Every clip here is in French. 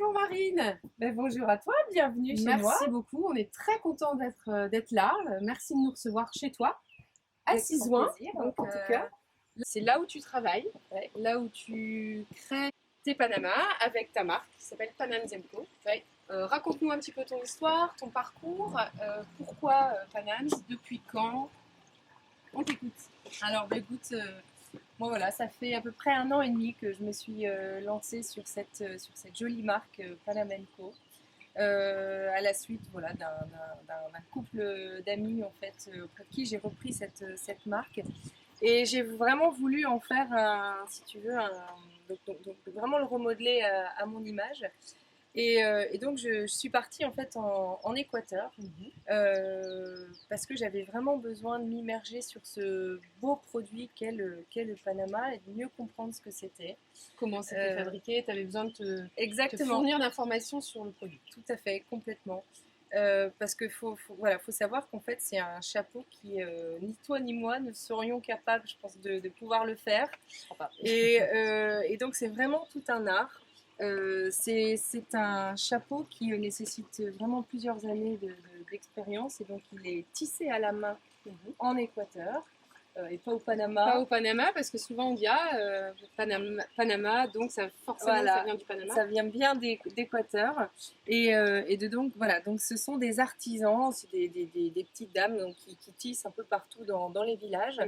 Bonjour Marine, bonjour à toi, bienvenue chez moi. Merci beaucoup, on est très content d'être là. Merci de nous recevoir chez toi, à Avec grand Cisoing. plaisir, Donc, en tout cas. c'est là où tu travailles, Ouais. là où tu crées tes Panamas avec ta marque qui s'appelle Panam Zemco. Ouais. Raconte-nous un petit peu ton histoire, ton parcours, pourquoi Panam, depuis quand? On t'écoute. Alors écoute, moi voilà, ça fait à peu près 1 an et demi que je me suis lancée sur cette jolie marque Panamenco. À la suite voilà, d'un couple d'amis en fait, auprès de qui j'ai repris cette marque. Et j'ai vraiment voulu en faire, si tu veux, donc vraiment le remodeler à mon image. Et donc je suis partie en fait en Équateur parce que j'avais vraiment besoin de m'immerger sur ce beau produit qu'est le Panama et de mieux comprendre ce que c'était. Comment c'était fabriqué? Tu avais besoin de te Exactement, fournir d'informations sur le produit. tout à fait, complètement. Parce qu'il faut savoir qu'en fait c'est un chapeau qui ni toi ni moi ne serions capables, je pense, de pouvoir le faire. Je crois pas. Et donc c'est vraiment tout un art. C'est un chapeau qui nécessite vraiment plusieurs années d'expérience, et donc il est tissé à la main en Équateur et pas au Panama. Pas au Panama, parce que souvent on dit Panama, donc ça forcément Voilà, ça vient du Panama. ça vient bien d'Équateur. Et donc voilà, donc ce sont des artisans, c'est des petites dames donc, qui tissent un peu partout dans les villages.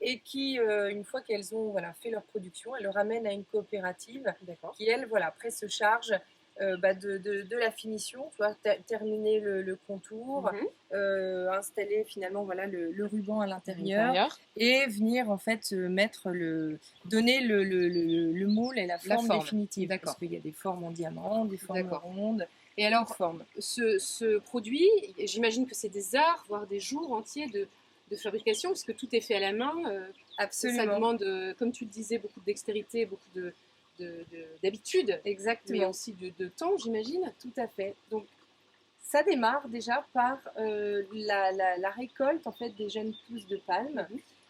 Et qui, une fois qu'elles ont fait leur production, elles le ramènent à une coopérative qui, elle, après se charge de la finition, tu vois, terminer le contour, installer finalement le ruban à l'intérieur et venir en fait donner le moule et la forme définitive. Parce qu'il y a des formes en diamant, des formes rondes. Et alors, ce produit, j'imagine que c'est des heures, voire des jours entiers de fabrication, parce que tout est fait à la main. Absolument. Ça demande, comme tu le disais, beaucoup de dextérité, beaucoup d'habitude. Exactement. Mais aussi de temps, j'imagine. Tout à fait. Donc, ça démarre déjà par la récolte en fait des jeunes pousses de palme.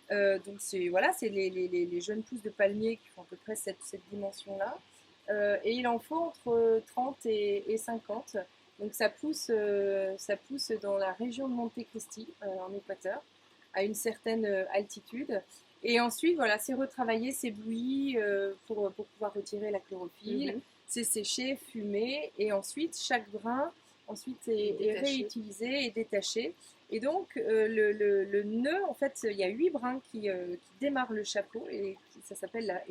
Donc c'est les jeunes pousses de palmier qui font à peu près cette dimension-là. Et il en faut entre 30 et 50. Donc ça pousse dans la région de Monte Cristi, en Équateur, à une certaine altitude. Et ensuite, c'est retravaillé, c'est bouilli pour pouvoir retirer la chlorophylle. C'est séché, fumé, et ensuite chaque grain est réutilisé et détaché. Et donc le nœud, en fait, il y a 8 brins qui démarrent le chapeau, et ça s'appelle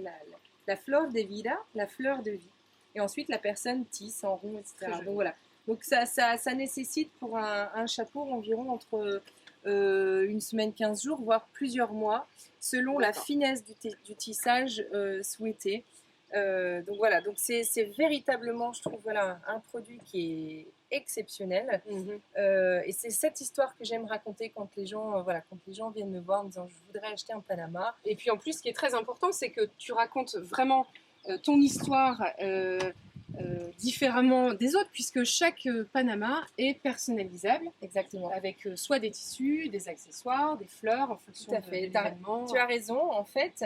la flor de vida, la fleur de vie. Et ensuite la personne tisse en rond, etc. Donc voilà. Donc ça nécessite pour un chapeau environ entre une semaine, 15 jours, voire plusieurs mois, selon la finesse du tissage souhaité. Donc voilà, donc c'est véritablement, je trouve, un produit qui est exceptionnel. Et c'est cette histoire que j'aime raconter quand les gens viennent me voir en me disant je voudrais acheter un Panama. Et puis en plus, ce qui est très important, c'est que tu racontes vraiment ton histoire différemment des autres, puisque chaque Panama est personnalisable. Exactement. Avec soit des tissus, des accessoires, des fleurs en fonction de l'événement. Tu as raison, en fait.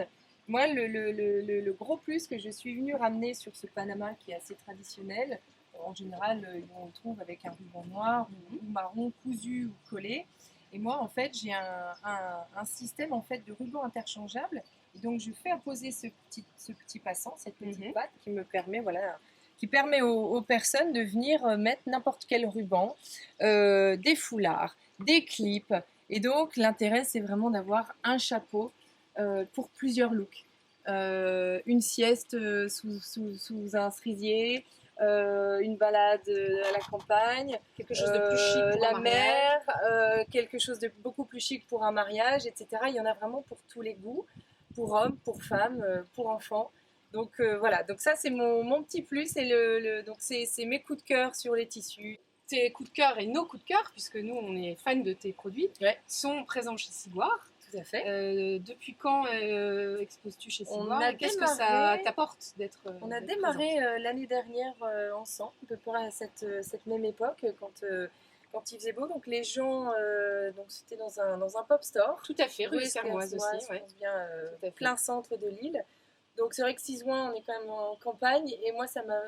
Moi, le gros plus que je suis venue ramener sur ce Panama qui est assez traditionnel, en général, on le trouve avec un ruban noir ou marron cousu ou collé. Et moi, en fait, j'ai un système en fait de ruban interchangeable. Et donc, je fais apposer ce petit passant, cette petite patte qui me permet, qui permet aux personnes de venir mettre n'importe quel ruban, des foulards, des clips. Et donc, l'intérêt, c'est vraiment d'avoir un chapeau pour plusieurs looks. Une sieste sous un cerisier, une balade à la campagne, quelque chose de plus chic pour la mer, quelque chose de beaucoup plus chic pour un mariage, etc. Il y en a vraiment pour tous les goûts, pour hommes, pour femmes, pour enfants. Donc voilà, donc ça c'est mon petit plus, et donc c'est mes coups de cœur sur les tissus. Tes coups de cœur et nos coups de cœur, puisque nous on est fans de tes produits, sont présents chez Ciboire. Tout à fait. Depuis quand exposes-tu chez Ciboire? Qu'est-ce que ça t'apporte d'être On a démarré l'année dernière ensemble, à peu près à cette même époque, quand il faisait beau. Donc les gens, donc c'était dans un pop store. Tout à fait, rue Sermoise aussi. Je pense bien, plein centre de Lille. Donc c'est vrai que Cisoing, on est quand même en campagne, et moi ça m'a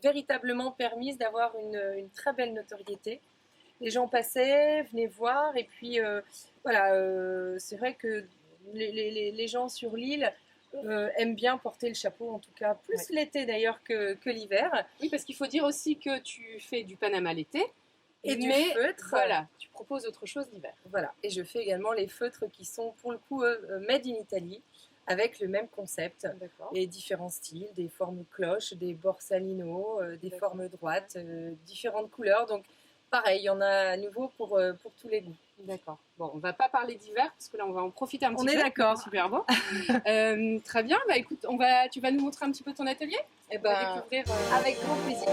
véritablement permise d'avoir une très belle notoriété. Les gens passaient, venaient voir, et puis voilà, c'est vrai que les gens sur l'île aiment bien porter le chapeau, en tout cas, plus l'été d'ailleurs que l'hiver. Oui, parce qu'il faut dire aussi que tu fais du Panama l'été. Et du mais feutre. Voilà, tu proposes autre chose l'hiver. Voilà, et je fais également les feutres qui sont pour le coup made in Italy, avec le même concept. D'accord. Et différents styles, des formes cloches, des borsalino, des formes droites, différentes couleurs. Donc pareil, il y en a à nouveau pour tous les goûts. D'accord. Bon, on va pas parler d'hiver parce que là on va en profiter un petit peu. On est d'accord. C'est super beau. Très bien. Bah écoute, tu vas nous montrer un petit peu ton atelier. Et On va découvrir. avec grand plaisir.